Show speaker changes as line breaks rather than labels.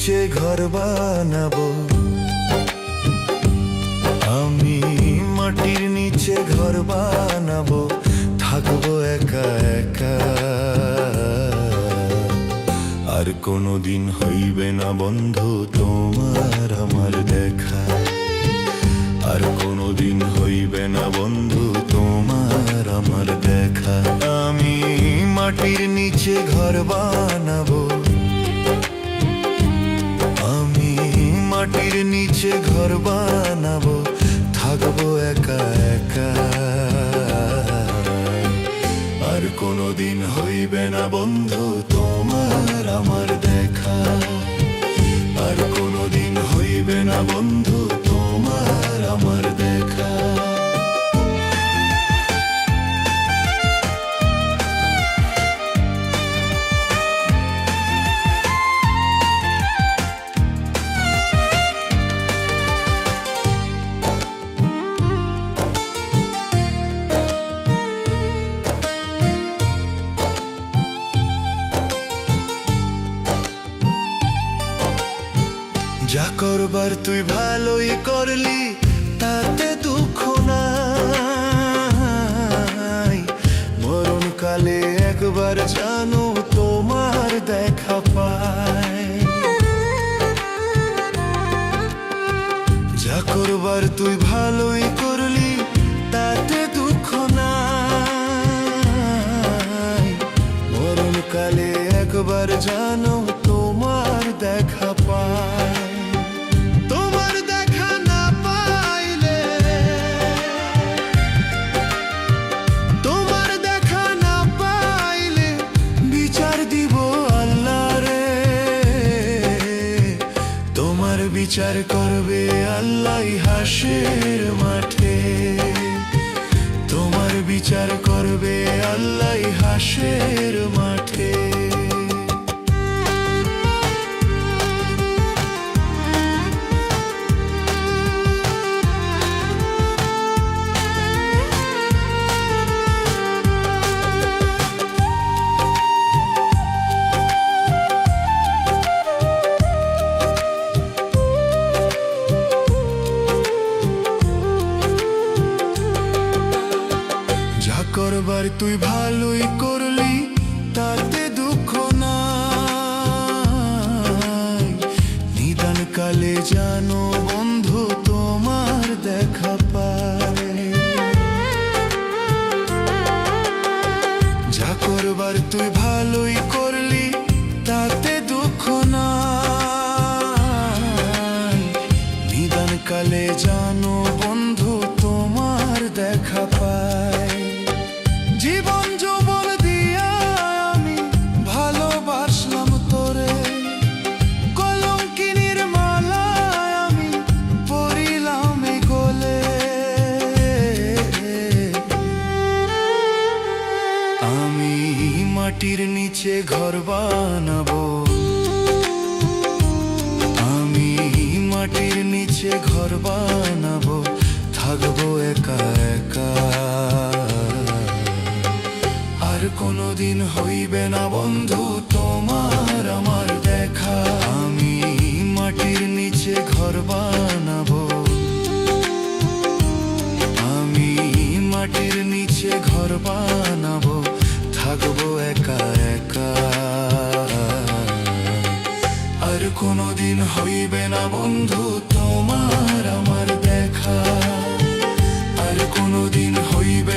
নিচে ঘর বানাবো, আমি মাটির নিচে ঘর বানাবো, থাকবো একা একা। আর কোনোদিন হইবে না বন্ধু তোমার আমার দেখা, আর কোনোদিন হইবে না বন্ধু তোমার আমার দেখা। আমি মাটির নিচে ঘর বানাবো, আমি মাটির নিচে ঘর বানাবো, থাকবো একা একা। আর কোনোদিন হইবে না বন্ধু তোমার আমার দেখা, আর কোনোদিন হইবে না বন্ধু তোমার আমার দেখা। যা করবার তুই ভালোই করলি, তাতে দুঃখ নাই। মরণকালে একবার জানো তোমার দেখা পায়। যা করবার তুই ভালোই করলি, তাতে দুঃখ নাই। মরণকালে একবার জানো তোমার দেখা পায়। বিচার করবে আল্লাহ হাসের মাঠে, তোমার বিচার করবে আল্লাহ হাসের মাঠে। করবার তুই ভালোই করলি, তাতে দুঃখ নাই। নিদান কালে জানো বন্ধু তোমার দেখা পায়। যা করবার তুই ভালোই করলি, তাতে দুঃখ নাই। নিদান কালে জানো বন্ধু তোমার দেখা পায়। জীবন যৌবন দিয়া আমি ভালোবাসলাম তোরে, কলঙ্কিনীর মালা আমি পরিলাম গলে। আমি মাটির নিচে ঘর বানাবো, আমি মাটির নিচে ঘর বানাবো, থাকবো একা একা। আর কোনোদিন হইবে না বন্ধু তোমার আমার দেখা, আমি মাটির নিচে ঘর বানাবো, আমি মাটির নিচে ঘর বানাবো, থাকবো একা একা। আর কোনোদিন হইবে না বন্ধু তোমার আমার দেখা, আর কোনোদিন হইবে